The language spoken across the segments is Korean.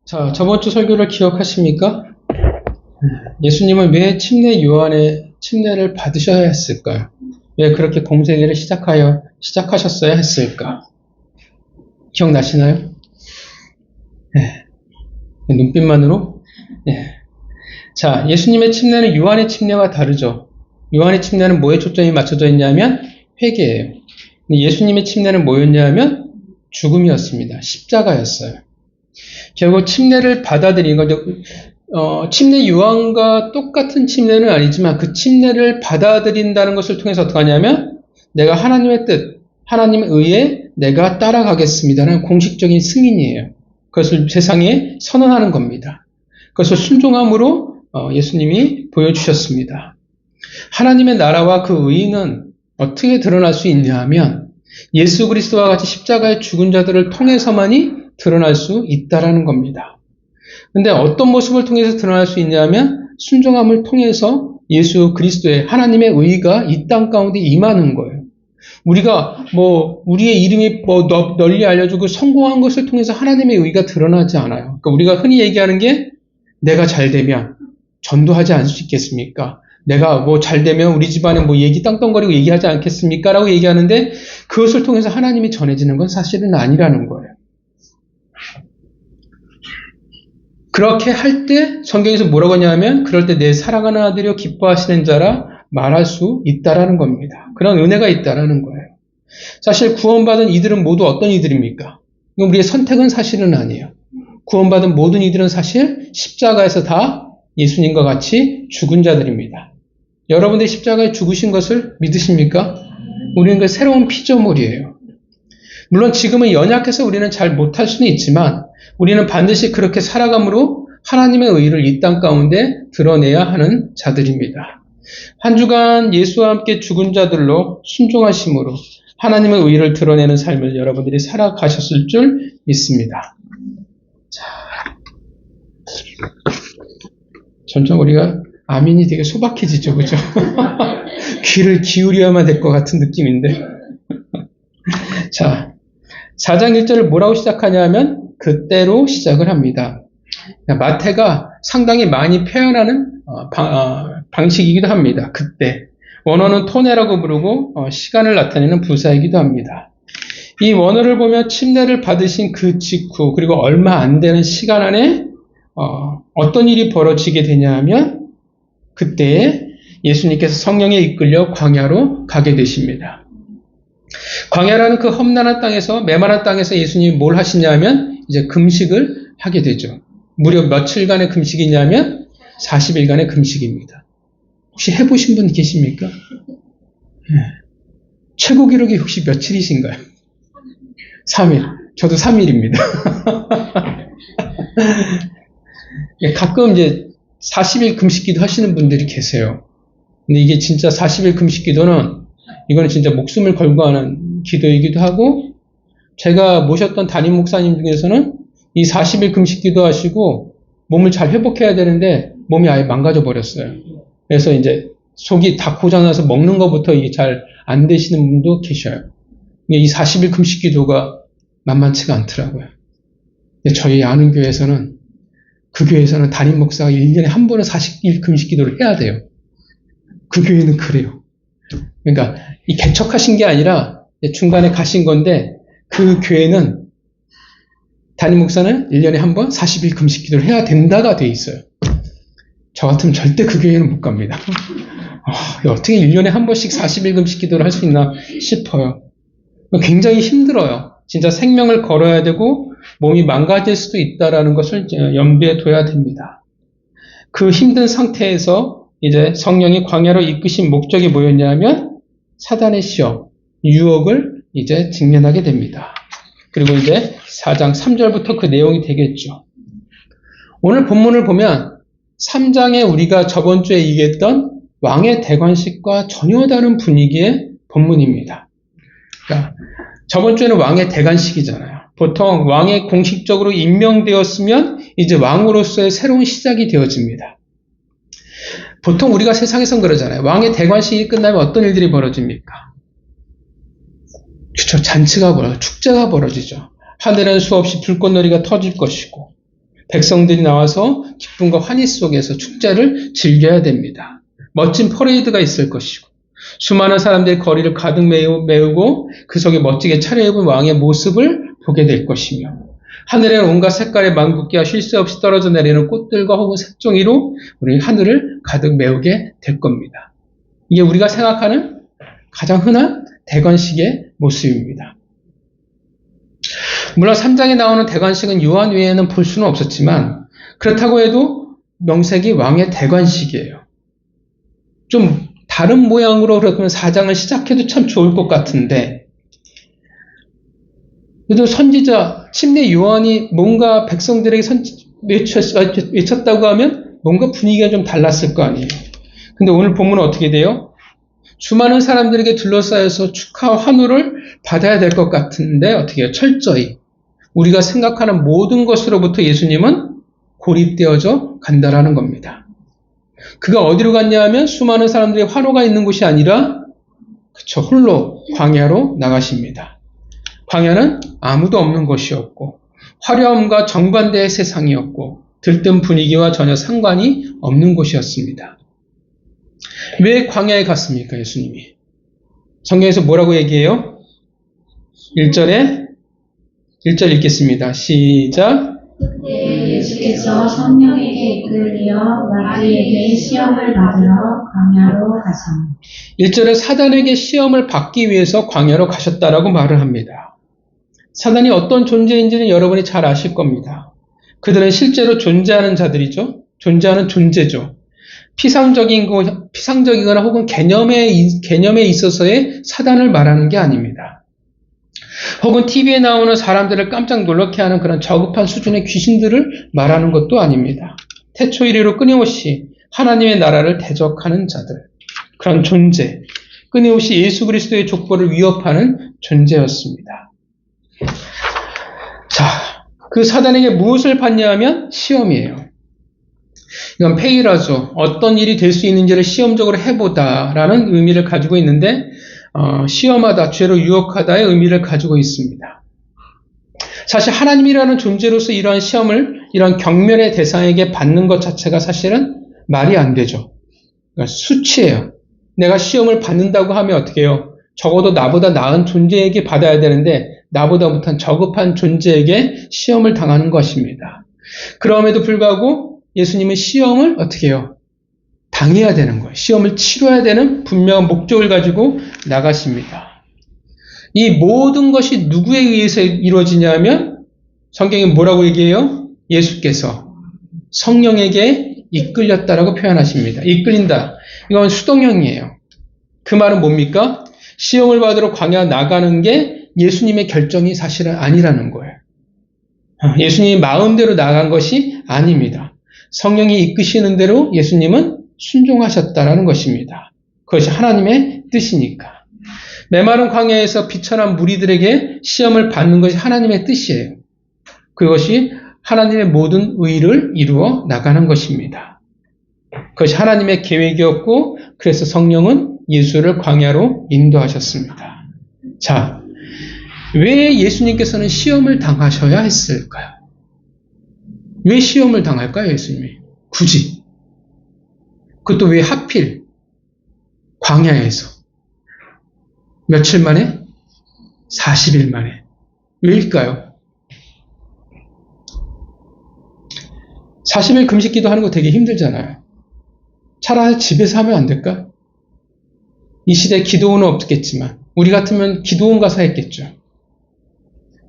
자, 저번 주 설교를 기억하십니까? 예수님은 왜 침례 요한의 침례를 받으셔야 했을까요? 왜 그렇게 공생애를 시작하셨어야 했을까? 기억나시나요? 네. 눈빛만으로? 네. 자, 예수님의 침례는 요한의 침례와 다르죠. 요한의 침례는 뭐에 초점이 맞춰져 있냐면 회개예요. 예수님의 침례는 뭐였냐면 죽음이었습니다. 십자가였어요. 결국 침례를 받아들인 거죠. 침례 요한과 똑같은 침례는 아니지만 그 침례를 받아들인다는 것을 통해서 어떻게 하냐면 내가 하나님의 뜻, 하나님의 의에 내가 따라가겠습니다라는 공식적인 승인이에요. 그것을 세상에 선언하는 겁니다. 그것을 순종함으로 예수님이 보여주셨습니다. 하나님의 나라와 그 의는 어떻게 드러날 수 있냐 하면 예수 그리스도와 같이 십자가에 죽은 자들을 통해서만이 드러날 수 있다라는 겁니다. 근데 어떤 모습을 통해서 드러날 수 있냐면 순종함을 통해서 예수 그리스도의 하나님의 의가 이 땅 가운데 임하는 거예요. 우리가 우리의 이름이 널리 알려지고 성공한 것을 통해서 하나님의 의가 드러나지 않아요. 그러니까 우리가 흔히 얘기하는 게 내가 잘 되면 전도하지 않을 수 있겠습니까? 내가 잘 되면 우리 집안에 얘기 땅덩거리고 얘기하지 않겠습니까? 라고 얘기하는데 그것을 통해서 하나님이 전해지는 건 사실은 아니라는 거예요. 그렇게 할 때 성경에서 뭐라고 하냐면 그럴 때 내 사랑하는 아들이여 기뻐하시는 자라 말할 수 있다라는 겁니다. 그런 은혜가 있다라는 거예요. 사실 구원받은 이들은 모두 어떤 이들입니까? 이건 우리의 선택은 사실은 아니에요. 구원받은 모든 이들은 사실 십자가에서 다 예수님과 같이 죽은 자들입니다. 여러분들이 십자가에 죽으신 것을 믿으십니까? 우리는 그 새로운 피조물이에요. 물론 지금은 연약해서 우리는 잘 못할 수는 있지만 우리는 반드시 그렇게 살아감으로 하나님의 의를 이 땅 가운데 드러내야 하는 자들입니다. 한 주간 예수와 함께 죽은 자들로 순종하심으로 하나님의 의를 드러내는 삶을 여러분들이 살아가셨을 줄 믿습니다. 자, 점점 우리가 아멘이 되게 소박해지죠, 그죠? 귀를 기울여야만 될 것 같은 느낌인데. 자, 4장 1절을 뭐라고 시작하냐면 그때로 시작을 합니다. 마태가 상당히 많이 표현하는 방식이기도 합니다. 그때. 원어는 토네라고 부르고 시간을 나타내는 부사이기도 합니다. 이 원어를 보면 침례를 받으신 그 직후 그리고 얼마 안 되는 시간 안에 어떤 일이 벌어지게 되냐 하면 그때에 예수님께서 성령에 이끌려 광야로 가게 되십니다. 광야라는 그 험난한 땅에서 메마른 땅에서 예수님이 뭘 하시냐면 이제 금식을 하게 되죠. 무려 며칠간의 금식이냐면 40일간의 금식입니다. 혹시 해보신 분 계십니까? 네. 최고 기록이 혹시 며칠이신가요? 3일. 저도 3일입니다. 가끔 이제 40일 금식기도 하시는 분들이 계세요. 근데 이게 진짜 40일 금식기도는 이거는 진짜 목숨을 걸고 하는 기도이기도 하고 제가 모셨던 담임 목사님 중에서는 이 40일 금식기도 하시고 몸을 잘 회복해야 되는데 몸이 아예 망가져 버렸어요. 그래서 이제 속이 다 고장나서 먹는 것부터 이게 잘 안 되시는 분도 계셔요. 이 40일 금식기도가 만만치가 않더라고요. 근데 저희 아는 교회에서는 그 교회에서는 담임 목사가 1년에 한 번은 40일 금식기도를 해야 돼요. 그 교회는 그래요. 그러니까 이 개척하신 게 아니라 중간에 가신 건데 그 교회는 담임 목사는 1년에 한 번 40일 금식 기도를 해야 된다가 돼 있어요. 저 같으면 절대 그 교회는 못 갑니다. 어떻게 1년에 한 번씩 40일 금식 기도를 할 수 있나 싶어요. 굉장히 힘들어요. 진짜 생명을 걸어야 되고 몸이 망가질 수도 있다라는 것을 염두에 둬야 됩니다. 그 힘든 상태에서 이제 성령이 광야로 이끄신 목적이 뭐였냐면 사단의 시험, 유혹을 이제 직면하게 됩니다. 그리고 이제 4장 3절부터 그 내용이 되겠죠. 오늘 본문을 보면 3장에 우리가 저번 주에 얘기했던 왕의 대관식과 전혀 다른 분위기의 본문입니다. 그러니까 저번 주에는 왕의 대관식이잖아요. 보통 왕이 공식적으로 임명되었으면 이제 왕으로서의 새로운 시작이 되어집니다. 보통 우리가 세상에선 그러잖아요. 왕의 대관식이 끝나면 어떤 일들이 벌어집니까? 그렇죠. 잔치가 축제가 벌어지죠. 하늘엔 수없이 불꽃놀이가 터질 것이고 백성들이 나와서 기쁨과 환희 속에서 축제를 즐겨야 됩니다. 멋진 퍼레이드가 있을 것이고 수많은 사람들이 거리를 가득 메우고 그 속에 멋지게 차려입은 왕의 모습을 보게 될 것이며 하늘에 온갖 색깔의 망국기와 쉴 새 없이 떨어져 내리는 꽃들과 혹은 색종이로 우리 하늘을 가득 메우게 될 겁니다. 이게 우리가 생각하는 가장 흔한 대관식의 모습입니다. 물론 3장에 나오는 대관식은 요한 외에는 볼 수는 없었지만 그렇다고 해도 명색이 왕의 대관식이에요. 좀 다른 모양으로 그러면 4장을 시작해도 참 좋을 것 같은데 그래도 선지자 침례 요한이 뭔가 백성들에게 외쳤다고 하면 뭔가 분위기가 좀 달랐을 거 아니에요. 근데 오늘 본문은 어떻게 돼요? 수많은 사람들에게 둘러싸여서 축하와 환호를 받아야 될 것 같은데 어떻게 해요? 철저히 우리가 생각하는 모든 것으로부터 예수님은 고립되어져 간다라는 겁니다. 그가 어디로 갔냐 하면 수많은 사람들의 환호가 있는 곳이 아니라 그쵸, 홀로 광야로 나가십니다. 광야는 아무도 없는 곳이었고 화려함과 정반대의 세상이었고 들뜬 분위기와 전혀 상관이 없는 곳이었습니다. 왜 광야에 갔습니까? 예수님이. 성경에서 뭐라고 얘기해요? 1절 읽겠습니다. 시작. 그때 예수께서 성령에게 이끌려 마귀에게 시험을 받으러 광야로 가사 1절에 사단에게 시험을 받기 위해서 광야로 가셨다라고 말을 합니다. 사단이 어떤 존재인지는 여러분이 잘 아실 겁니다. 그들은 실제로 존재하는 자들이죠. 존재하는 존재죠. 피상적이거나 혹은 개념에 있어서의 사단을 말하는 게 아닙니다. 혹은 TV에 나오는 사람들을 깜짝 놀라게 하는 그런 저급한 수준의 귀신들을 말하는 것도 아닙니다. 태초 이래로 끊임없이 하나님의 나라를 대적하는 자들, 그런 존재, 끊임없이 예수 그리스도의 족보를 위협하는 존재였습니다. 자, 그 사단에게 무엇을 받냐 하면 시험이에요. 이건 페이라죠. 어떤 일이 될 수 있는지를 시험적으로 해보다라는 의미를 가지고 있는데 시험하다, 죄로 유혹하다의 의미를 가지고 있습니다. 사실 하나님이라는 존재로서 이러한 시험을 이런 경멸의 대상에게 받는 것 자체가 사실은 말이 안 되죠. 그러니까 수치예요. 내가 시험을 받는다고 하면 어떻게 해요? 적어도 나보다 나은 존재에게 받아야 되는데 나보다 못한 저급한 존재에게 시험을 당하는 것입니다. 그럼에도 불구하고 예수님은 시험을 어떻게 해요? 당해야 되는 거예요. 시험을 치러야 되는 분명한 목적을 가지고 나가십니다. 이 모든 것이 누구에 의해서 이루어지냐면 성경이 뭐라고 얘기해요? 예수께서 성령에게 이끌렸다라고 표현하십니다. 이끌린다. 이건 수동형이에요. 그 말은 뭡니까? 시험을 받으러 광야 나가는 게 예수님의 결정이 사실은 아니라는 거예요. 예수님이 마음대로 나간 것이 아닙니다. 성령이 이끄시는 대로 예수님은 순종하셨다라는 것입니다. 그것이 하나님의 뜻이니까. 메마른 광야에서 비천한 무리들에게 시험을 받는 것이 하나님의 뜻이에요. 그것이 하나님의 모든 의를 이루어 나가는 것입니다. 그것이 하나님의 계획이었고 그래서 성령은 예수를 광야로 인도하셨습니다. 자, 왜 예수님께서는 시험을 당하셔야 했을까요? 왜 시험을 당할까요, 예수님이? 굳이. 그것도 왜 하필 광야에서 며칠 만에? 40일 만에. 왜일까요? 40일 금식기도 하는 거 되게 힘들잖아요. 차라리 집에서 하면 안 될까? 이 시대에 기도원은 없겠지만 우리 같으면 기도원 가서 했겠죠.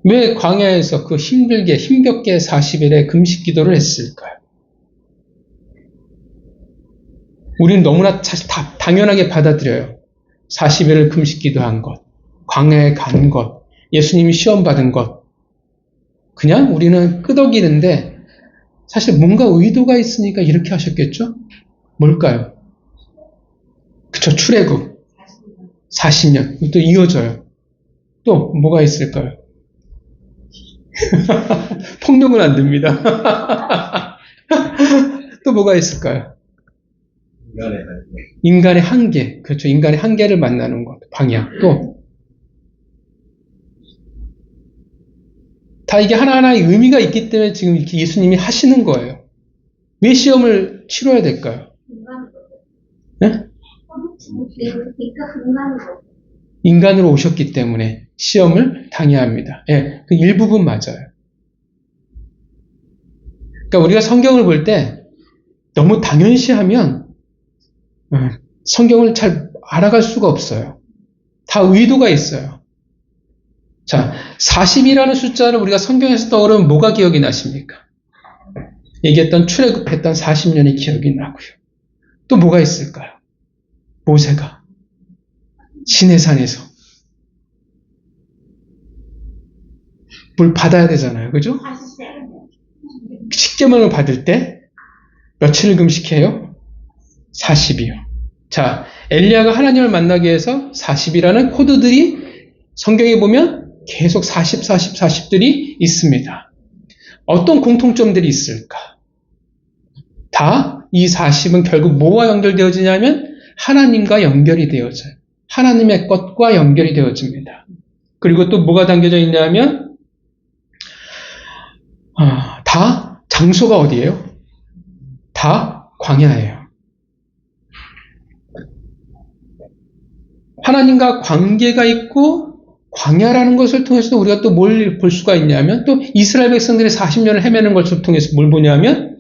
왜 광야에서 그 힘겹게 40일의 금식 기도를 했을까요? 우리는 너무나 사실 다 당연하게 받아들여요. 40일을 금식 기도한 것, 광야에 간 것, 예수님이 시험 받은 것. 그냥 우리는 끄덕이는데 사실 뭔가 의도가 있으니까 이렇게 하셨겠죠? 뭘까요? 그쵸, 출애굽. 40년. 또 이어져요. 또 뭐가 있을까요? 폭력은 안 됩니다. 또 뭐가 있을까요? 인간의 한계. 그렇죠. 인간의 한계를 만나는 것. 방향. 또 다 이게 하나하나의 의미가 있기 때문에 지금 이렇게 예수님이 하시는 거예요. 왜 시험을 치러야 될까요? 네? 인간으로 오셨기 때문에 시험을 당해야 합니다. 예, 그 일부분 맞아요. 그러니까 우리가 성경을 볼 때 너무 당연시하면 성경을 잘 알아갈 수가 없어요. 다 의도가 있어요. 자, 40이라는 숫자를 우리가 성경에서 떠오르면 뭐가 기억이 나십니까? 얘기했던 출애굽했던 40년이 기억이 나고요. 또 뭐가 있을까요? 모세가 시내산에서 물 받아야 되잖아요. 그죠? 십계명을 받을 때 며칠을 금식해요? 40이요. 자, 엘리야가 하나님을 만나기 위해서 40이라는 코드들이 성경에 보면 계속 40, 40, 40들이 있습니다. 어떤 공통점들이 있을까? 다 이 40은 결국 뭐와 연결되어지냐면 하나님과 연결이 되어져요. 하나님의 것과 연결이 되어집니다. 그리고 또 뭐가 담겨져 있냐면 다 장소가 어디예요? 다 광야예요. 하나님과 관계가 있고 광야라는 것을 통해서 우리가 또 뭘 볼 수가 있냐면 또 이스라엘 백성들이 40년을 헤매는 것을 통해서 뭘 보냐면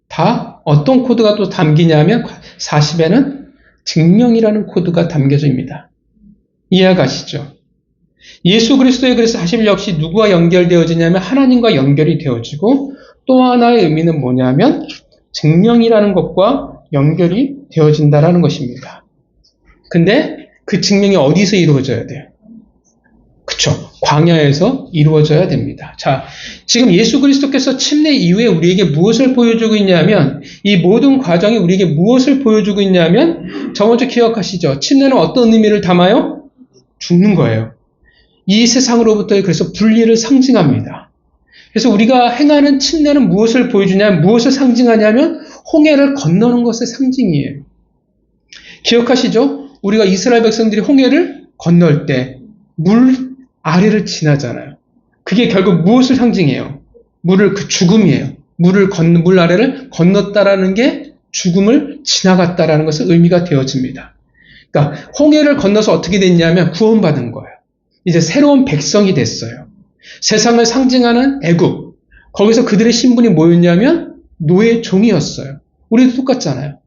다 어떤 코드가 또 담기냐면 40에는 증명이라는 코드가 담겨져 있습니다. 이해가시죠? 예수 그리스도의 그래서 40 역시 누구와 연결되어지냐면 하나님과 연결이 되어지고 또 하나의 의미는 뭐냐면 증명이라는 것과 연결이 되어진다라는 것입니다. 근데 그 증명이 어디서 이루어져야 돼요? 그쵸? 광야에서 이루어져야 됩니다. 자, 지금 예수 그리스도께서 침례 이후에 우리에게 무엇을 보여주고 있냐면 이 모든 과정이 우리에게 무엇을 보여주고 있냐면 저 먼저 기억하시죠? 침례는 어떤 의미를 담아요? 죽는 거예요. 이 세상으로부터의 그래서 분리를 상징합니다. 그래서 우리가 행하는 침례는 무엇을 보여주냐면 무엇을 상징하냐면 홍해를 건너는 것의 상징이에요. 기억하시죠? 우리가 이스라엘 백성들이 홍해를 건널 때 물 아래를 지나잖아요. 그게 결국 무엇을 상징해요? 그 죽음이에요. 물 아래를 건넜다라는 게 죽음을 지나갔다라는 것을 의미가 되어집니다. 그러니까 홍해를 건너서 어떻게 됐냐면 구원받은 거예요. 이제 새로운 백성이 됐어요. 세상을 상징하는 애굽. 거기서 그들의 신분이 뭐였냐면 노예 종이었어요. 우리도 똑같잖아요.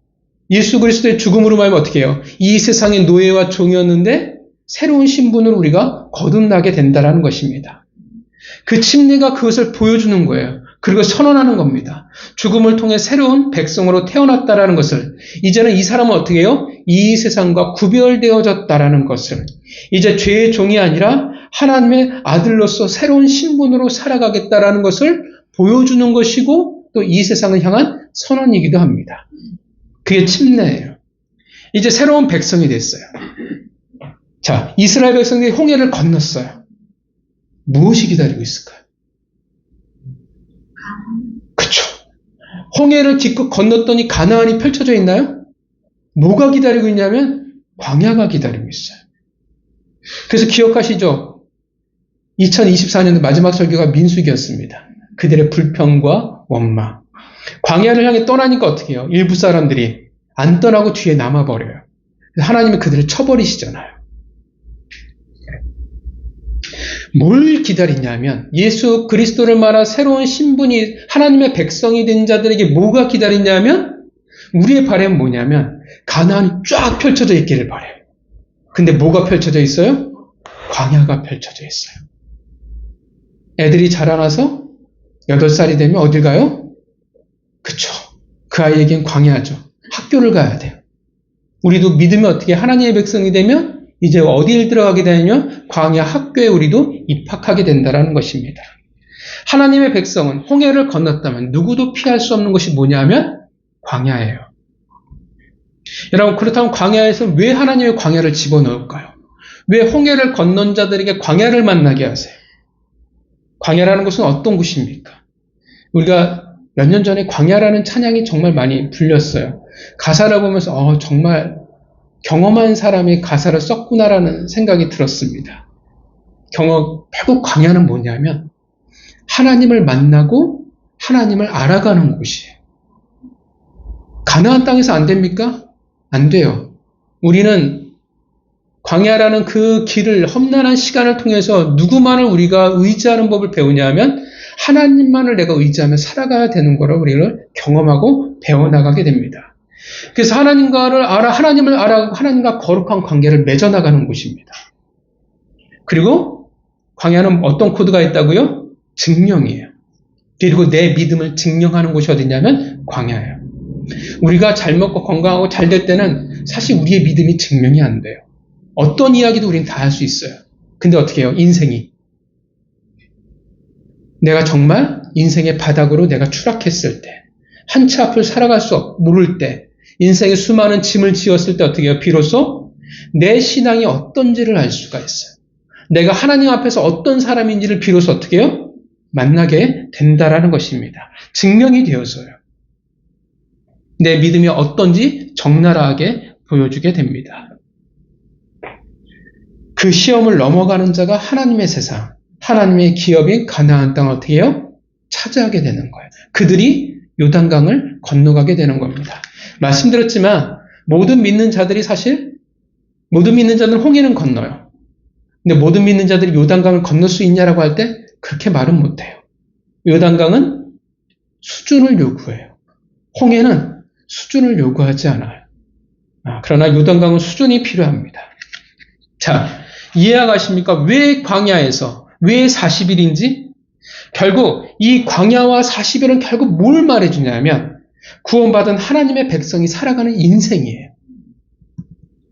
예수 그리스도의 죽음으로 말하면 어떻게 해요? 이 세상의 노예와 종이었는데 새로운 신분을 우리가 거듭나게 된다는 것입니다. 그 침례가 그것을 보여주는 거예요. 그리고 선언하는 겁니다. 죽음을 통해 새로운 백성으로 태어났다라는 것을 이제는 이 사람은 어떻게 해요? 이 세상과 구별되어졌다라는 것을 이제 죄의 종이 아니라 하나님의 아들로서 새로운 신분으로 살아가겠다라는 것을 보여주는 것이고 또 이 세상을 향한 선언이기도 합니다. 그게 침례예요. 이제 새로운 백성이 됐어요. 자, 이스라엘 백성들이 홍해를 건넜어요. 무엇이 기다리고 있을까요? 그쵸. 홍해를 기껏 건넜더니 가나안이 펼쳐져 있나요? 뭐가 기다리고 있냐면 광야가 기다리고 있어요. 그래서 기억하시죠? 2024년도 마지막 설교가 민수기였습니다. 그들의 불평과 원망. 광야를 향해 떠나니까 어떻게 해요? 일부 사람들이 안 떠나고 뒤에 남아버려요. 하나님이 그들을 쳐버리시잖아요. 뭘 기다리냐면 예수 그리스도를 말한 새로운 신분이 하나님의 백성이 된 자들에게 뭐가 기다리냐면 우리의 바람은 뭐냐면 가나안이 쫙 펼쳐져 있기를 바라요. 근데 뭐가 펼쳐져 있어요? 광야가 펼쳐져 있어요. 애들이 자라나서 8살이 되면 어딜 가요? 그쵸. 그 아이에겐 광야죠. 학교를 가야 돼요. 우리도 믿으면 어떻게 하나님의 백성이 되면 이제 어디를 들어가게 되냐면 광야 학교에 우리도 입학하게 된다는 것입니다. 하나님의 백성은 홍해를 건넜다면 누구도 피할 수 없는 것이 뭐냐면 광야예요. 여러분 그렇다면 광야에서 왜 하나님의 광야를 집어넣을까요? 왜 홍해를 건넌 자들에게 광야를 만나게 하세요? 광야라는 것은 어떤 곳입니까? 우리가 몇 년 전에 광야라는 찬양이 정말 많이 불렸어요. 가사를 보면서 정말 경험한 사람이 가사를 썼구나라는 생각이 들었습니다. 결국 광야는 뭐냐면 하나님을 만나고 하나님을 알아가는 곳이에요. 가나안 땅에서 안 됩니까? 안 돼요. 우리는 광야라는 그 길을 험난한 시간을 통해서 누구만을 우리가 의지하는 법을 배우냐면 하나님만을 내가 의지하며 살아가야 되는 거를 우리를 경험하고 배워나가게 됩니다. 그래서 하나님을 알아가고 하나님과 거룩한 관계를 맺어나가는 곳입니다. 그리고 광야는 어떤 코드가 있다고요? 증명이에요. 그리고 내 믿음을 증명하는 곳이 어디냐면 광야예요. 우리가 잘 먹고 건강하고 잘 될 때는 사실 우리의 믿음이 증명이 안 돼요. 어떤 이야기도 우리는 다 할 수 있어요. 근데 어떻게 해요? 인생이. 내가 정말 인생의 바닥으로 내가 추락했을 때, 한치 앞을 살아갈 수 모를 때, 인생의 수많은 짐을 지었을 때 어떻게 해요? 비로소 내 신앙이 어떤지를 알 수가 있어요. 내가 하나님 앞에서 어떤 사람인지를 비로소 어떻게 해요? 만나게 된다라는 것입니다. 증명이 되어서요. 내 믿음이 어떤지 적나라하게 보여주게 됩니다. 그 시험을 넘어가는 자가 하나님의 세상, 하나님의 기업인 가나안 땅을 어떻게 해요? 차지하게 되는 거예요. 그들이 요단강을 건너가게 되는 겁니다. 말씀드렸지만 모든 믿는 자들은 홍해는 건너요. 근데 모든 믿는 자들이 요단강을 건널 수 있냐라고 할 때 그렇게 말은 못해요. 요단강은 수준을 요구해요. 홍해는 수준을 요구하지 않아요. 그러나 요단강은 수준이 필요합니다. 자, 이해가십니까? 왜 광야에서, 왜 40일인지? 결국 이 광야와 40일은 결국 뭘 말해주냐면 구원받은 하나님의 백성이 살아가는 인생이에요.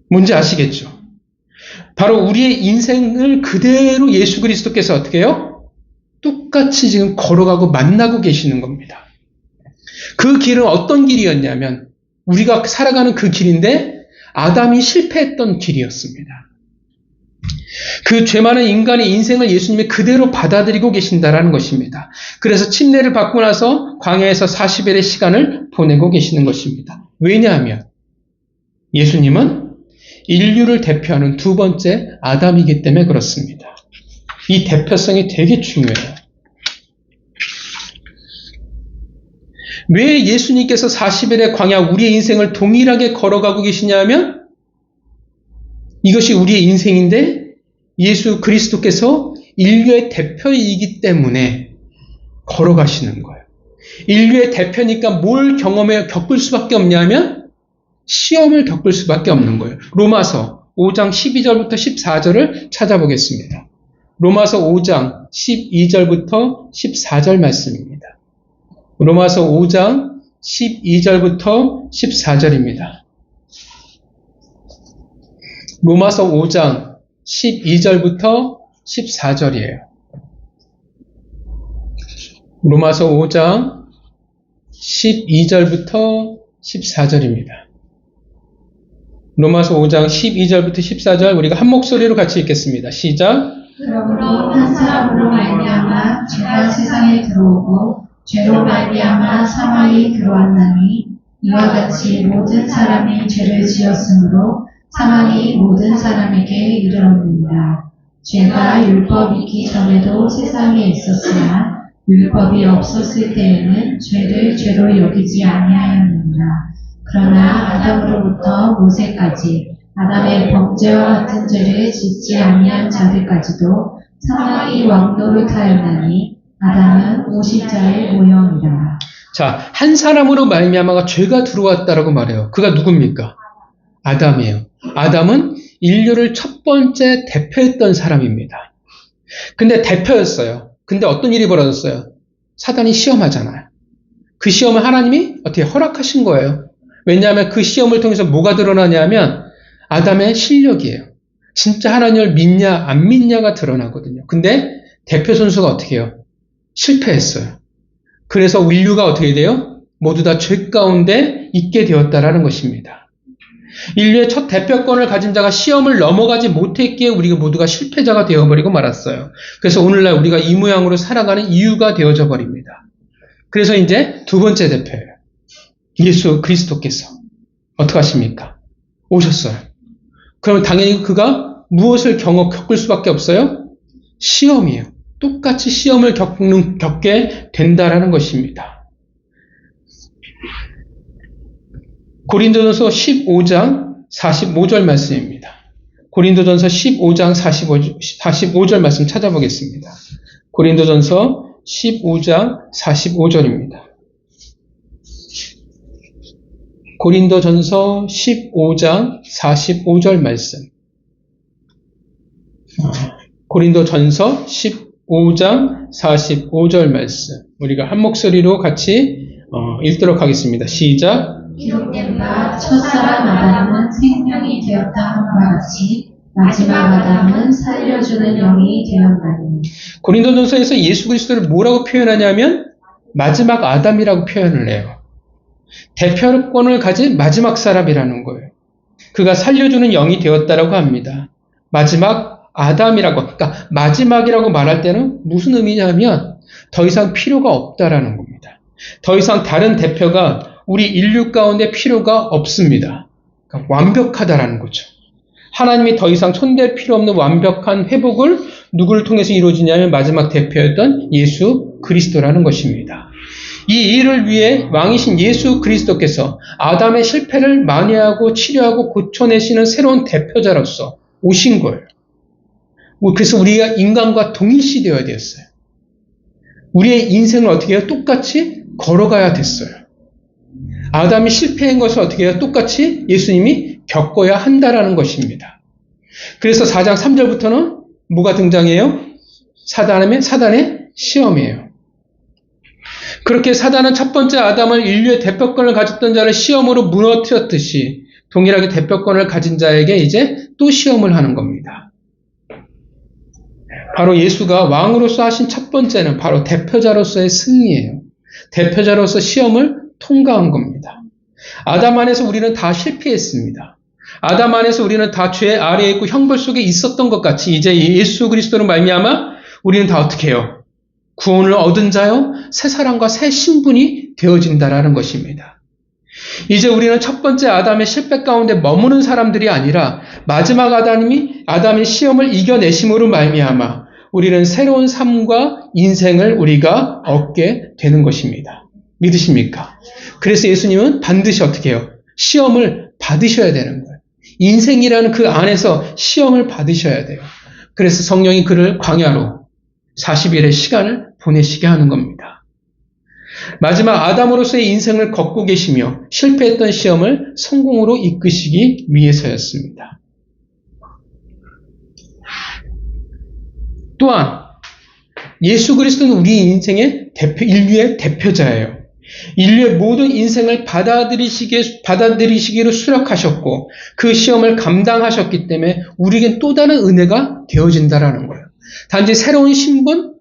뭔지 아시겠죠? 바로 우리의 인생을 그대로 예수 그리스도께서 어떻게 해요? 똑같이 지금 걸어가고 만나고 계시는 겁니다. 그 길은 어떤 길이었냐면 우리가 살아가는 그 길인데 아담이 실패했던 길이었습니다. 그 죄 많은 인간의 인생을 예수님이 그대로 받아들이고 계신다라는 것입니다. 그래서 침례를 받고 나서 광야에서 40일의 시간을 보내고 계시는 것입니다. 왜냐하면 예수님은 인류를 대표하는 두 번째 아담이기 때문에 그렇습니다. 이 대표성이 되게 중요해요. 왜 예수님께서 40일의 광야 우리의 인생을 동일하게 걸어가고 계시냐면 이것이 우리의 인생인데 예수 그리스도께서 인류의 대표이기 때문에 걸어가시는 거예요. 인류의 대표니까 뭘 겪을 수밖에 없냐면 시험을 겪을 수밖에 없는 거예요. 로마서 5장 12절부터 14절을 찾아보겠습니다. 로마서 5장 12절부터 14절 말씀입니다. 로마서 5장 12절부터 14절입니다. 로마서 5장 12절부터 14절이에요. 로마서 5장 12절부터 14절입니다. 로마서 5장 12절부터 14절 우리가 한 목소리로 같이 읽겠습니다. 시작. 그러므로 한 사람으로 말미암아 죄가 세상에 들어오고 죄로 말미암아 사망이 들어왔나니 이와 같이 모든 사람이 죄를 지었으므로 사망이 모든 사람에게 이르렀느니라. 죄가 율법이기 전에도 세상에 있었으나 율법이 없었을 때에는 죄를 죄로 여기지 아니하였느니라. 그러나 아담으로부터 모세까지 아담의 범죄와 같은 죄를 짓지 아니한 자들까지도 사망이 왕노릇하였나니 아담은 오실자의 모형이라. 자, 한 사람으로 말미암아가 죄가 들어왔다라고 말해요. 그가 누굽니까? 아담이에요. 아담은 인류를 첫 번째 대표했던 사람입니다. 근데 대표였어요. 근데 어떤 일이 벌어졌어요? 사단이 시험하잖아요. 그 시험을 하나님이 어떻게 허락하신 거예요. 왜냐하면 그 시험을 통해서 뭐가 드러나냐면 아담의 실력이에요. 진짜 하나님을 믿냐 안 믿냐가 드러나거든요. 근데 대표 선수가 어떻게 해요? 실패했어요. 그래서 인류가 어떻게 돼요? 모두 다 죄 가운데 있게 되었다라는 것입니다. 인류의 첫 대표권을 가진 자가 시험을 넘어가지 못했기에 우리가 모두가 실패자가 되어버리고 말았어요. 그래서 오늘날 우리가 이 모양으로 살아가는 이유가 되어져 버립니다. 그래서 이제 두 번째 대표예요. 예수 그리스도께서 어떻게 하십니까? 오셨어요. 그럼 당연히 그가 무엇을 겪을 수밖에 없어요? 시험이에요. 똑같이 시험을 겪게 된다라는 것입니다. 고린도전서 15장 45절 말씀입니다. 고린도전서 15장 45절 말씀 찾아보겠습니다. 고린도전서 15장 45절입니다. 고린도전서 15장 45절 말씀. 고린도전서 15장 45절 말씀. 우리가 한 목소리로 같이 읽도록 하겠습니다. 시작. 기록된 바 첫사람 아담은 생명이 되었다 함과 같이 마지막 아담은 살려주는 영이 되었나니. 고린도전서에서 예수 그리스도를 뭐라고 표현하냐면 마지막 아담이라고 표현을 해요. 대표권을 가진 마지막 사람이라는 거예요. 그가 살려주는 영이 되었다라고 합니다. 마지막 아담이라고, 그러니까 마지막이라고 말할 때는 무슨 의미냐면 더 이상 필요가 없다라는 겁니다. 더 이상 다른 대표가 우리 인류 가운데 필요가 없습니다. 그러니까 완벽하다라는 거죠. 하나님이 더 이상 손댈 필요 없는 완벽한 회복을 누구를 통해서 이루어지냐면 마지막 대표였던 예수 그리스도라는 것입니다. 이 일을 위해 왕이신 예수 그리스도께서 아담의 실패를 만회하고 치료하고 고쳐내시는 새로운 대표자로서 오신 거예요. 그래서 우리가 인간과 동일시되어야 되었어요. 우리의 인생을 어떻게 해요? 똑같이 걸어가야 됐어요. 아담이 실패한 것을 어떻게 해요? 똑같이 예수님이 겪어야 한다라는 것입니다. 그래서 4장 3절부터는 뭐가 등장해요? 사단의 시험이에요. 그렇게 사단은 첫 번째 아담을 인류의 대표권을 가졌던 자를 시험으로 무너뜨렸듯이 동일하게 대표권을 가진 자에게 이제 또 시험을 하는 겁니다. 바로 예수가 왕으로서 하신 첫 번째는 바로 대표자로서의 승리예요. 대표자로서 시험을 통과한 겁니다. 아담 안에서 우리는 다 실패했습니다. 아담 안에서 우리는 다 죄 아래에 있고 형벌 속에 있었던 것 같이 이제 예수 그리스도로 말미암아 우리는 다 어떻게 해요? 구원을 얻은 자요, 새 사람과 새 신분이 되어진다라는 것입니다. 이제 우리는 첫 번째 아담의 실패 가운데 머무는 사람들이 아니라 마지막 아담이 시험을 이겨내심으로 말미암아 우리는 새로운 삶과 인생을 우리가 얻게 되는 것입니다. 믿으십니까? 그래서 예수님은 반드시 어떻게 해요? 시험을 받으셔야 되는 거예요. 인생이라는 그 안에서 시험을 받으셔야 돼요. 그래서 성령이 그를 광야로 40일의 시간을 보내시게 하는 겁니다. 마지막 아담으로서의 인생을 걷고 계시며 실패했던 시험을 성공으로 이끄시기 위해서였습니다. 또한 예수 그리스도는 우리 인생의 인류의 대표자예요. 인류의 모든 인생을 받아들이시기로 수락하셨고 그 시험을 감당하셨기 때문에 우리에겐 또 다른 은혜가 되어진다라는 거예요. 단지 새로운 신분,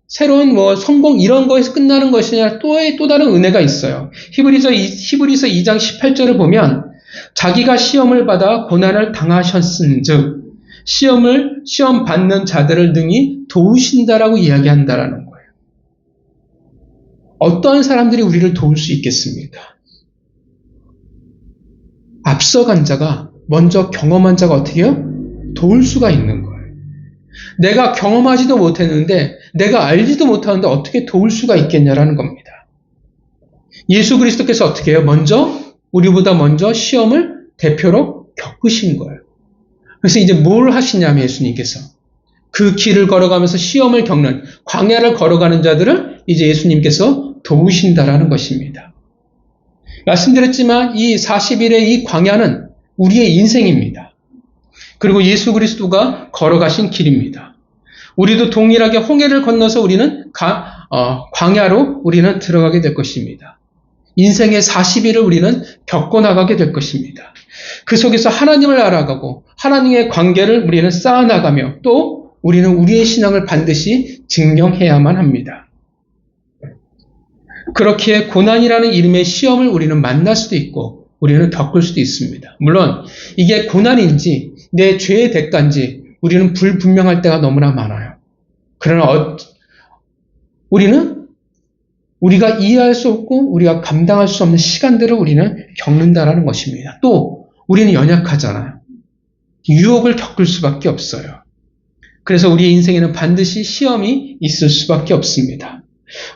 새로운 성공 이런 거에서 끝나는 것이 아니라 또 다른 은혜가 있어요. 히브리서 2장 18절을 보면 자기가 시험을 받아 고난을 당하셨은즉 시험 받는 자들을 능히 도우신다라고 이야기한다라는 거예요. 어떠한 사람들이 우리를 도울 수 있겠습니까? 앞서간 자가, 먼저 경험한 자가 어떻게 해요? 도울 수가 있는 거예요. 내가 경험하지도 못했는데, 내가 알지도 못하는데 어떻게 도울 수가 있겠냐라는 겁니다. 예수 그리스도께서 어떻게 해요? 우리보다 먼저 시험을 대표로 겪으신 거예요. 그래서 이제 뭘 하시냐면 예수님께서 그 길을 걸어가면서 시험을 겪는 광야를 걸어가는 자들을 이제 예수님께서 도우신다라는 것입니다. 말씀드렸지만 이 40일의 이 광야는 우리의 인생입니다. 그리고 예수 그리스도가 걸어가신 길입니다. 우리도 동일하게 홍해를 건너서 우리는 광야로 우리는 들어가게 될 것입니다. 인생의 40일을 우리는 겪어나가게 될 것입니다. 그 속에서 하나님을 알아가고 하나님의 관계를 우리는 쌓아나가며 또 우리는 우리의 신앙을 반드시 증명해야만 합니다. 그렇게 고난이라는 이름의 시험을 우리는 만날 수도 있고 우리는 겪을 수도 있습니다. 물론 이게 고난인지 내 죄의 대가인지 우리는 불분명할 때가 너무나 많아요. 그러나 우리는 우리가 이해할 수 없고 우리가 감당할 수 없는 시간들을 우리는 겪는다라는 것입니다. 또 우리는 연약하잖아요. 유혹을 겪을 수밖에 없어요. 그래서 우리의 인생에는 반드시 시험이 있을 수밖에 없습니다.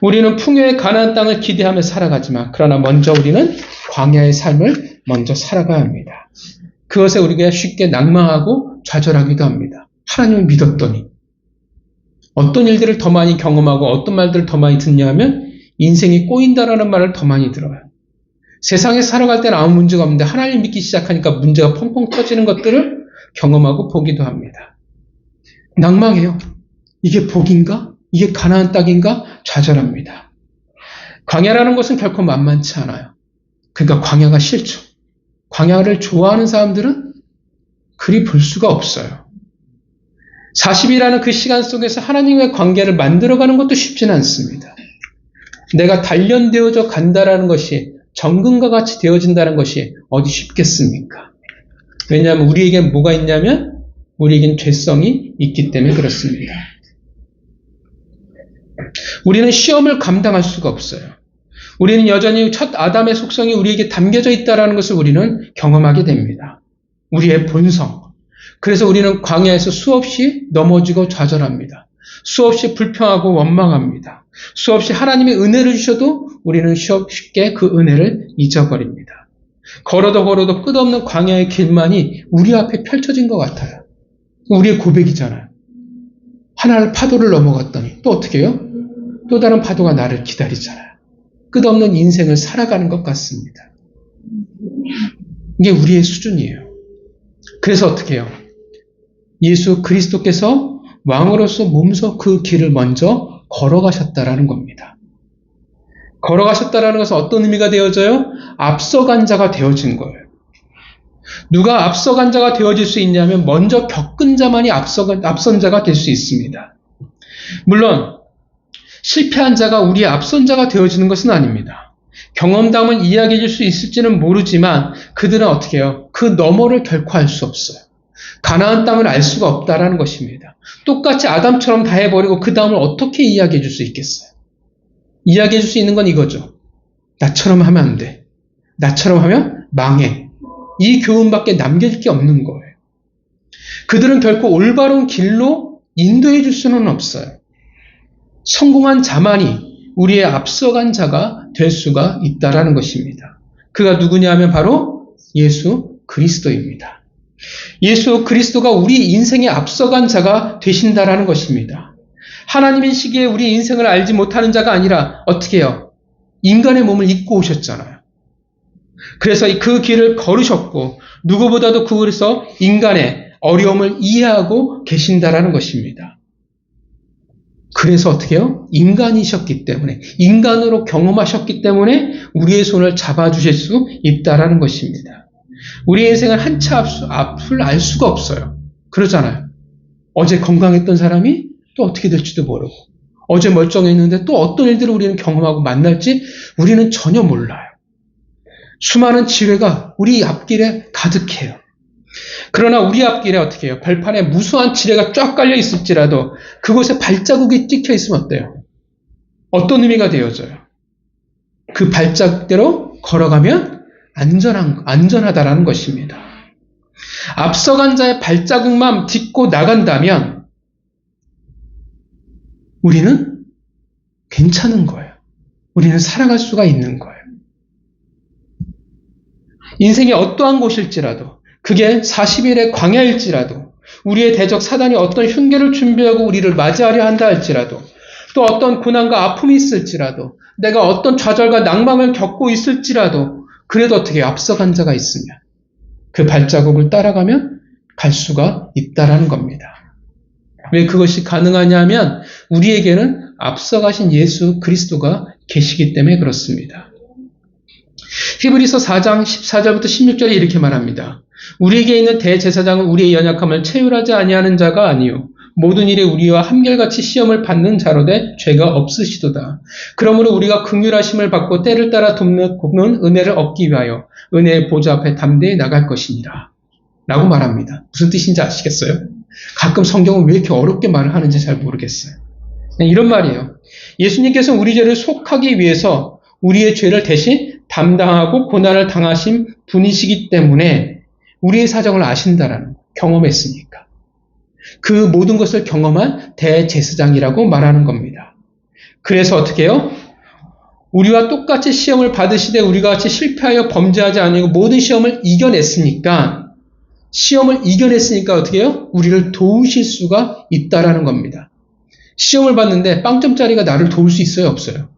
우리는 풍요의 가나안 땅을 기대하며 살아가지만 그러나 먼저 우리는 광야의 삶을 먼저 살아가야 합니다. 그것에 우리가 쉽게 낭망하고 좌절하기도 합니다. 하나님을 믿었더니 어떤 일들을 더 많이 경험하고 어떤 말들을 더 많이 듣냐 하면 인생이 꼬인다라는 말을 더 많이 들어요. 세상에 살아갈 때는 아무 문제가 없는데 하나님 믿기 시작하니까 문제가 펑펑 터지는 것들을 경험하고 보기도 합니다. 낭망해요. 이게 복인가? 이게 가나안 땅인가? 좌절합니다. 광야라는 것은 결코 만만치 않아요. 그러니까 광야가 싫죠. 광야를 좋아하는 사람들은 그리 볼 수가 없어요. 40일이라는 그 시간 속에서 하나님과의 관계를 만들어가는 것도 쉽지는 않습니다. 내가 단련되어져 간다라는 것이 정금과 같이 되어진다는 것이 어디 쉽겠습니까? 왜냐하면 우리에겐 뭐가 있냐면 우리에겐 죄성이 있기 때문에 그렇습니다. 우리는 시험을 감당할 수가 없어요. 우리는 여전히 첫 아담의 속성이 우리에게 담겨져 있다는 것을 우리는 경험하게 됩니다. 우리의 본성. 그래서 우리는 광야에서 수없이 넘어지고 좌절합니다. 수없이 불평하고 원망합니다. 수없이 하나님의 은혜를 주셔도 우리는 쉽게 그 은혜를 잊어버립니다. 걸어도 끝없는 광야의 길만이 우리 앞에 펼쳐진 것 같아요. 우리의 고백이잖아요. 하나를 파도를 넘어갔더니 또 어떻게 해요? 또 다른 파도가 나를 기다리잖아요. 끝없는 인생을 살아가는 것 같습니다. 이게 우리의 수준이에요. 그래서 어떻게 해요? 예수 그리스도께서 왕으로서 몸소 그 길을 먼저 걸어가셨다라는 겁니다. 걸어가셨다라는 것은 어떤 의미가 되어져요? 앞서간 자가 되어진 거예요. 누가 앞서간 자가 되어질 수 있냐면 먼저 겪은 자만이 앞선 자가 될 수 있습니다. 물론 실패한 자가 우리의 앞선 자가 되어지는 것은 아닙니다. 경험담을 이야기해 줄 수 있을지는 모르지만 그들은 어떻게 해요? 그 너머를 결코 알 수 없어요. 가나안 땅을 알 수가 없다라는 것입니다. 똑같이 아담처럼 다 해버리고 그 다음을 어떻게 이야기해 줄 수 있겠어요? 이야기해 줄 수 있는 건 이거죠. 나처럼 하면 안 돼. 나처럼 하면 망해. 이 교훈밖에 남겨질 게 없는 거예요. 그들은 결코 올바른 길로 인도해 줄 수는 없어요. 성공한 자만이 우리의 앞서간 자가 될 수가 있다라는 것입니다. 그가 누구냐 하면 바로 예수 그리스도입니다. 예수 그리스도가 우리 인생에 앞서간 자가 되신다라는 것입니다. 하나님의 시기에 우리 인생을 알지 못하는 자가 아니라 어떻게 해요? 인간의 몸을 입고 오셨잖아요. 그래서 그 길을 걸으셨고 누구보다도 그에서 인간의 어려움을 이해하고 계신다라는 것입니다. 그래서 어떻게 해요? 인간이셨기 때문에 인간으로 경험하셨기 때문에 우리의 손을 잡아주실 수 있다라는 것입니다. 우리의 인생은 한차 앞을 알 수가 없어요. 그러잖아요. 어제 건강했던 사람이 또 어떻게 될지도 모르고 어제 멀쩡했는데 또 어떤 일들을 우리는 경험하고 만날지 우리는 전혀 몰라요. 수많은 지뢰가 우리 앞길에 가득해요. 그러나 우리 앞길에 어떻게 해요? 벌판에 무수한 지뢰가 쫙 깔려 있을지라도 그곳에 발자국이 찍혀 있으면 어때요? 어떤 의미가 되어져요? 그 발자국대로 걸어가면 안전하다라는 것입니다. 앞서간 자의 발자국만 딛고 나간다면 우리는 괜찮은 거예요. 우리는 살아갈 수가 있는 거예요. 인생이 어떠한 곳일지라도 그게 40일의 광야일지라도 우리의 대적 사단이 어떤 흉계를 준비하고 우리를 맞이하려 한다 할지라도 또 어떤 고난과 아픔이 있을지라도 내가 어떤 좌절과 낭망을 겪고 있을지라도 그래도 어떻게 앞서간 자가 있으면 그 발자국을 따라가면 갈 수가 있다라는 겁니다. 왜 그것이 가능하냐면 우리에게는 앞서가신 예수 그리스도가 계시기 때문에 그렇습니다. 히브리서 4장 14절부터 16절에 이렇게 말합니다. 우리에게 있는 대제사장은 우리의 연약함을 체휼하지 아니하는 자가 아니요 모든 일에 우리와 한결같이 시험을 받는 자로되 죄가 없으시도다. 그러므로 우리가 긍휼하심을 받고 때를 따라 돕는 은혜를 얻기 위하여 은혜의 보좌 앞에 담대히 나갈 것이니라. 라고 말합니다. 무슨 뜻인지 아시겠어요? 가끔 성경은 왜 이렇게 어렵게 말을 하는지 잘 모르겠어요. 이런 말이에요. 예수님께서 우리 죄를 속하기 위해서 우리의 죄를 대신 담당하고 고난을 당하신 분이시기 때문에 우리의 사정을 아신다라는 경험했으니까. 그 모든 것을 경험한 대제사장이라고 말하는 겁니다. 그래서 어떻게 해요? 우리와 똑같이 시험을 받으시되 우리가 같이 실패하여 범죄하지 아니고 모든 시험을 이겨냈으니까 어떻게 해요? 우리를 도우실 수가 있다라는 겁니다. 시험을 봤는데 빵점짜리가 나를 도울 수 있어요? 없어요?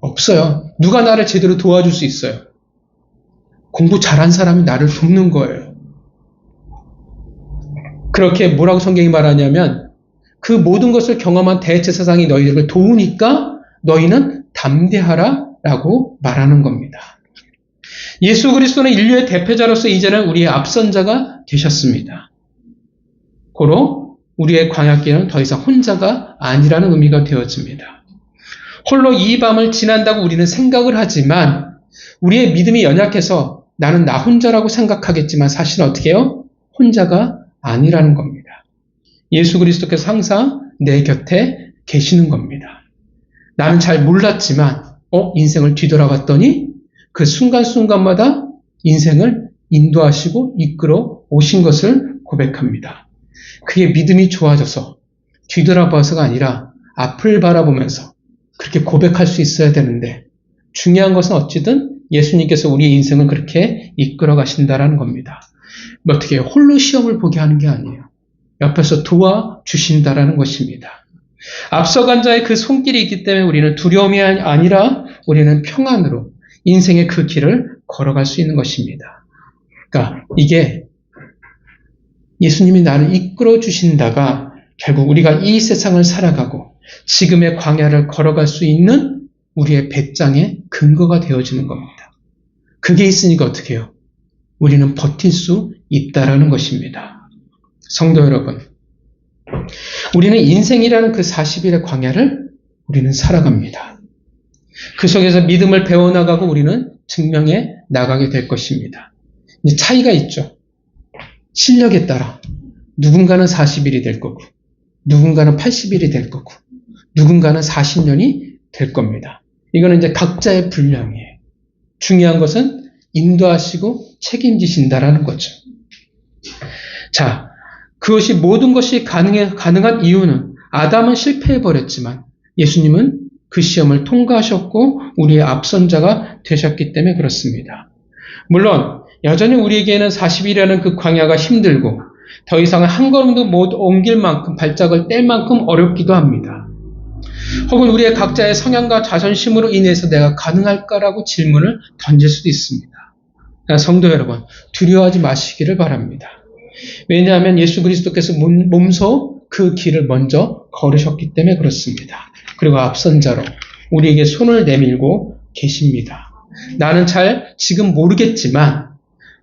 없어요. 누가 나를 제대로 도와줄 수 있어요? 공부 잘한 사람이 나를 돕는 거예요. 그렇게 뭐라고 성경이 말하냐면 그 모든 것을 경험한 대제사장이 너희들을 도우니까 너희는 담대하라 라고 말하는 겁니다. 예수 그리스도는 인류의 대표자로서 이제는 우리의 앞선자가 되셨습니다. 고로 우리의 광야길은 더 이상 혼자가 아니라는 의미가 되어집니다. 홀로 이 밤을 지난다고 우리는 생각을 하지만 우리의 믿음이 연약해서 나는 나 혼자라고 생각하겠지만 사실은 어떻게 해요? 혼자가 아니라는 겁니다. 예수 그리스도께서 항상 내 곁에 계시는 겁니다. 나는 잘 몰랐지만 인생을 뒤돌아봤더니 그 순간순간마다 인생을 인도하시고 이끌어 오신 것을 고백합니다. 그의 믿음이 좋아져서 뒤돌아봐서가 아니라 앞을 바라보면서 그렇게 고백할 수 있어야 되는데 중요한 것은 어찌든 예수님께서 우리의 인생을 그렇게 이끌어 가신다라는 겁니다. 어떻게 홀로 시험을 보게 하는 게 아니에요. 옆에서 도와주신다라는 것입니다. 앞서간 자의 그 손길이 있기 때문에 우리는 두려움이 아니라 우리는 평안으로 인생의 그 길을 걸어갈 수 있는 것입니다. 그러니까 이게 예수님이 나를 이끌어 주신다가 결국 우리가 이 세상을 살아가고 지금의 광야를 걸어갈 수 있는 우리의 배짱의 근거가 되어지는 겁니다. 그게 있으니까 어떻게 해요? 우리는 버틸 수 있다라는 것입니다. 성도 여러분, 우리는 인생이라는 그 40일의 광야를 우리는 살아갑니다. 그 속에서 믿음을 배워나가고 우리는 증명해 나가게 될 것입니다. 이제 차이가 있죠. 실력에 따라 누군가는 40일이 될 거고 누군가는 80일이 될 거고 누군가는 40년이 될 겁니다. 이거는 이제 각자의 분량이에요. 중요한 것은 인도하시고 책임지신다라는 거죠. 자, 그것이 모든 것이 가능한 이유는 아담은 실패해버렸지만 예수님은 그 시험을 통과하셨고 우리의 앞선자가 되셨기 때문에 그렇습니다. 물론 여전히 우리에게는 40일이라는 그 광야가 힘들고 더 이상 한 걸음도 못 옮길 만큼 발작을 뗄 만큼 어렵기도 합니다. 혹은 우리의 각자의 성향과 자존심으로 인해서 내가 가능할까라고 질문을 던질 수도 있습니다. 성도 여러분, 두려워하지 마시기를 바랍니다. 왜냐하면 예수 그리스도께서 몸소 그 길을 먼저 걸으셨기 때문에 그렇습니다. 그리고 앞선자로 우리에게 손을 내밀고 계십니다. 나는 잘 지금 모르겠지만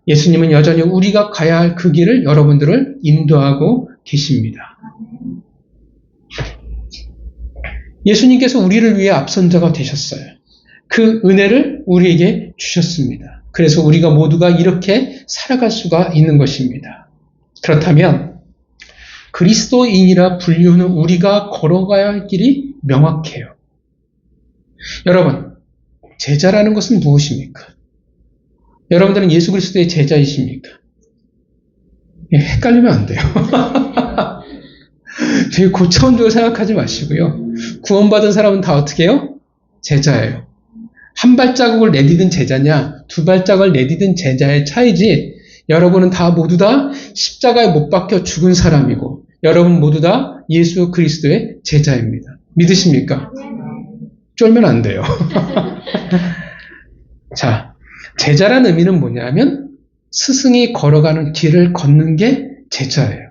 예수님은 여전히 우리가 가야 할 그 길을 여러분들을 인도하고 계십니다. 예수님께서 우리를 위해 앞선자가 되셨어요. 그 은혜를 우리에게 주셨습니다. 그래서 우리가 모두가 이렇게 살아갈 수가 있는 것입니다. 그렇다면 그리스도인이라 불리우는 우리가 걸어가야 할 길이 명확해요. 여러분, 제자라는 것은 무엇입니까? 여러분들은 예수 그리스도의 제자이십니까? 헷갈리면 안 돼요. 되게 고차원적으로 생각하지 마시고요. 구원받은 사람은 다 어떻게 해요? 제자예요. 한 발자국을 내디딘 제자냐, 두 발자국을 내디딘 제자의 차이지, 여러분은 다 모두 다 십자가에 못 박혀 죽은 사람이고, 여러분 모두 다 예수 그리스도의 제자입니다. 믿으십니까? 쫄면 안 돼요. 자, 제자라는 의미는 뭐냐면 스승이 걸어가는 길을 걷는 게 제자예요.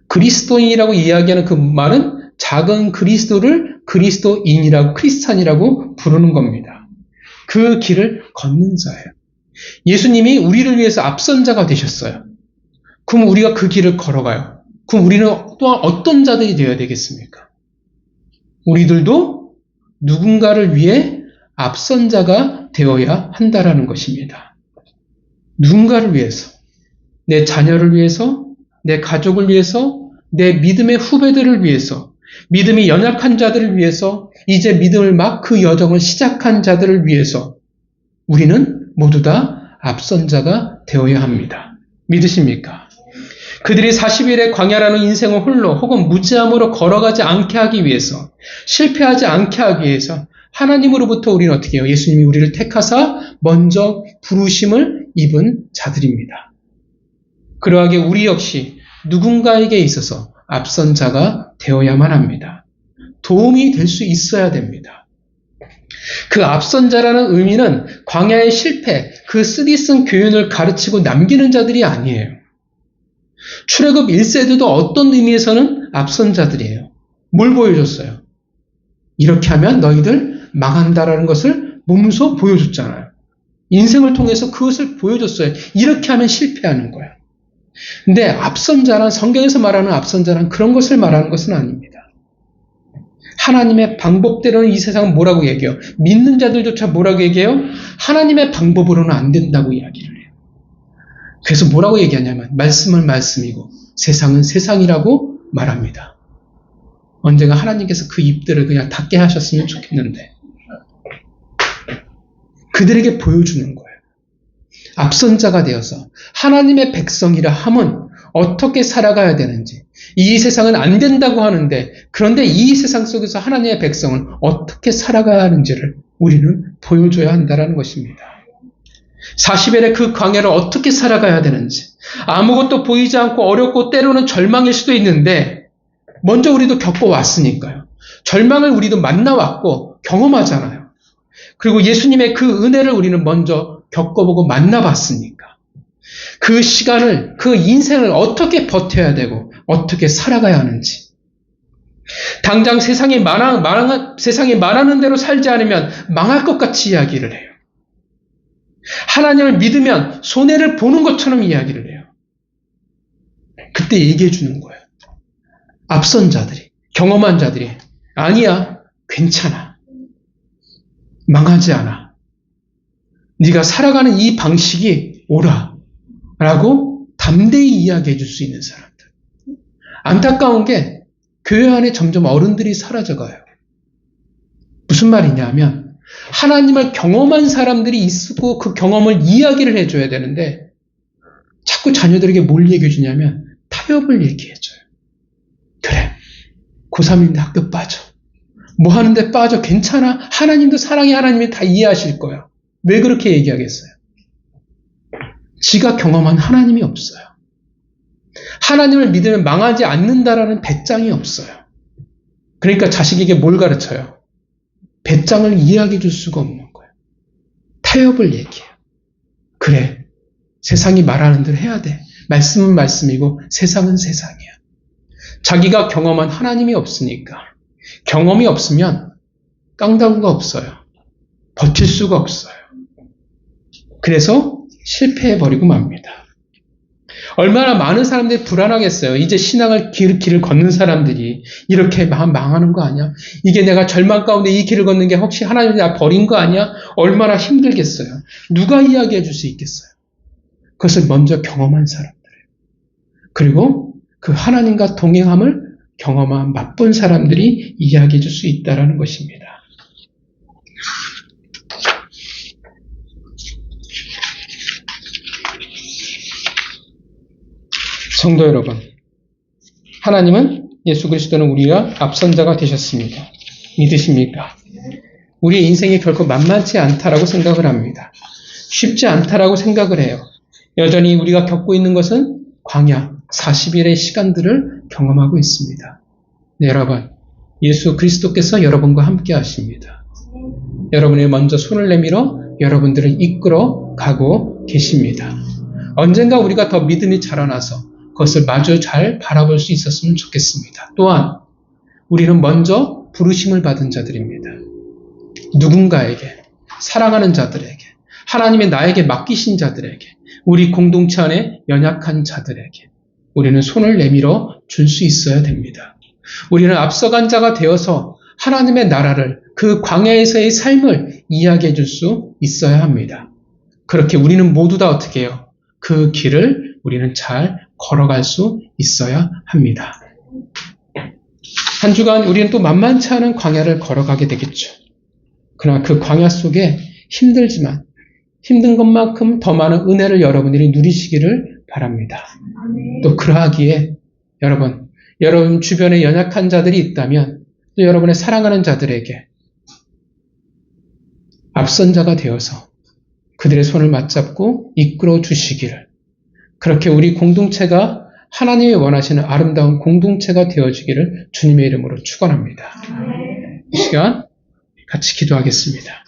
그리스도인이라고 이야기하는 그 말은 작은 그리스도를 그리스도인이라고 크리스찬이라고 부르는 겁니다. 그 길을 걷는 자예요. 예수님이 우리를 위해서 앞선자가 되셨어요. 그럼 우리가 그 길을 걸어가요. 그럼 우리는 또한 어떤 자들이 되어야 되겠습니까? 우리들도 누군가를 위해 앞선자가 되어야 한다라는 것입니다. 누군가를 위해서, 내 자녀를 위해서, 내 가족을 위해서, 내 믿음의 후배들을 위해서, 믿음이 연약한 자들을 위해서, 이제 믿음을 막 그 여정을 시작한 자들을 위해서 우리는 모두 다 앞선자가 되어야 합니다. 믿으십니까? 그들이 40일의 광야라는 인생을 홀로 혹은 무지함으로 걸어가지 않게 하기 위해서, 실패하지 않게 하기 위해서 하나님으로부터 우리는 어떻게 해요? 예수님이 우리를 택하사 먼저 부르심을 입은 자들입니다. 그러하게 우리 역시 누군가에게 있어서 앞선 자가 되어야만 합니다. 도움이 될 수 있어야 됩니다. 그 앞선 자라는 의미는 광야의 실패, 그 쓰디쓴 교훈을 가르치고 남기는 자들이 아니에요. 출애굽 1세대도 어떤 의미에서는 앞선 자들이에요. 뭘 보여줬어요? 이렇게 하면 너희들 망한다라는 것을 몸소 보여줬잖아요. 인생을 통해서 그것을 보여줬어요. 이렇게 하면 실패하는 거예요. 근데 앞선 자란, 성경에서 말하는 앞선 자란 그런 것을 말하는 것은 아닙니다. 하나님의 방법대로는 이 세상은 뭐라고 얘기해요? 믿는 자들조차 뭐라고 얘기해요? 하나님의 방법으로는 안 된다고 이야기를 해요. 그래서 뭐라고 얘기하냐면 말씀은 말씀이고 세상은 세상이라고 말합니다. 언젠가 하나님께서 그 입들을 그냥 닫게 하셨으면 좋겠는데 그들에게 보여주는 거예요. 앞선 자가 되어서 하나님의 백성이라 함은 어떻게 살아가야 되는지, 이 세상은 안 된다고 하는데 그런데 이 세상 속에서 하나님의 백성은 어떻게 살아가야 하는지를 우리는 보여줘야 한다는 것입니다. 40일의 그 광야를 어떻게 살아가야 되는지, 아무것도 보이지 않고 어렵고 때로는 절망일 수도 있는데 먼저 우리도 겪어왔으니까요. 절망을 우리도 만나왔고 경험하잖아요. 그리고 예수님의 그 은혜를 우리는 먼저 겪어보고 만나봤으니까 그 시간을, 그 인생을 어떻게 버텨야 되고 어떻게 살아가야 하는지, 당장 세상이 말하는 대로 살지 않으면 망할 것 같이 이야기를 해요. 하나님을 믿으면 손해를 보는 것처럼 이야기를 해요. 그때 얘기해 주는 거예요. 앞선 자들이, 경험한 자들이 아니야, 괜찮아, 망하지 않아, 네가 살아가는 이 방식이 옳아 라고 담대히 이야기해 줄 수 있는 사람들. 안타까운 게 교회 안에 점점 어른들이 사라져가요. 무슨 말이냐면 하나님을 경험한 사람들이 있고 그 경험을 이야기를 해줘야 되는데 자꾸 자녀들에게 뭘 얘기해 주냐면 타협을 얘기해줘요. 그래, 고3인데 학교 빠져. 뭐 하는데 빠져. 괜찮아. 하나님도 사랑해. 하나님이 다 이해하실 거야. 왜 그렇게 얘기하겠어요? 지가 경험한 하나님이 없어요. 하나님을 믿으면 망하지 않는다라는 배짱이 없어요. 그러니까 자식에게 뭘 가르쳐요? 배짱을 이해하게 줄 수가 없는 거예요. 타협을 얘기해요. 그래, 세상이 말하는 대로 해야 돼. 말씀은 말씀이고 세상은 세상이야. 자기가 경험한 하나님이 없으니까, 경험이 없으면 깡다구가 없어요. 버틸 수가 없어요. 그래서 실패해버리고 맙니다. 얼마나 많은 사람들이 불안하겠어요. 이제 신앙을 길을 걷는 사람들이 이렇게 망하는 거 아니야? 이게 내가 절망 가운데 이 길을 걷는 게 혹시 하나님이 나 버린 거 아니야? 얼마나 힘들겠어요. 누가 이야기해 줄 수 있겠어요? 그것을 먼저 경험한 사람들이에요. 그리고 그 하나님과 동행함을 경험한 맛본 사람들이 이야기해 줄 수 있다는 것입니다. 성도 여러분, 하나님은 예수 그리스도는 우리가 앞선 자가 되셨습니다. 믿으십니까? 우리의 인생이 결코 만만치 않다라고 생각을 합니다. 쉽지 않다라고 생각을 해요. 여전히 우리가 겪고 있는 것은 광야 40일의 시간들을 경험하고 있습니다. 네, 여러분, 예수 그리스도께서 여러분과 함께 하십니다. 여러분이 먼저 손을 내밀어 여러분들을 이끌어 가고 계십니다. 언젠가 우리가 더 믿음이 자라나서 그것을 마저 잘 바라볼 수 있었으면 좋겠습니다. 또한 우리는 먼저 부르심을 받은 자들입니다. 누군가에게, 사랑하는 자들에게, 하나님의 나에게 맡기신 자들에게, 우리 공동체 안에 연약한 자들에게 우리는 손을 내밀어 줄 수 있어야 됩니다. 우리는 앞서간 자가 되어서 하나님의 나라를, 그 광야에서의 삶을 이야기해 줄 수 있어야 합니다. 그렇게 우리는 모두 다 어떻게 해요? 그 길을 우리는 잘 걸어갈 수 있어야 합니다. 한 주간 우리는 또 만만치 않은 광야를 걸어가게 되겠죠. 그러나 그 광야 속에 힘들지만 힘든 것만큼 더 많은 은혜를 여러분들이 누리시기를 바랍니다. 또 그러하기에 여러분 주변에 연약한 자들이 있다면 또 여러분의 사랑하는 자들에게 앞선 자가 되어서 그들의 손을 맞잡고 이끌어 주시기를, 그렇게 우리 공동체가 하나님이 원하시는 아름다운 공동체가 되어지기를 주님의 이름으로 축원합니다. 이 시간 같이 기도하겠습니다.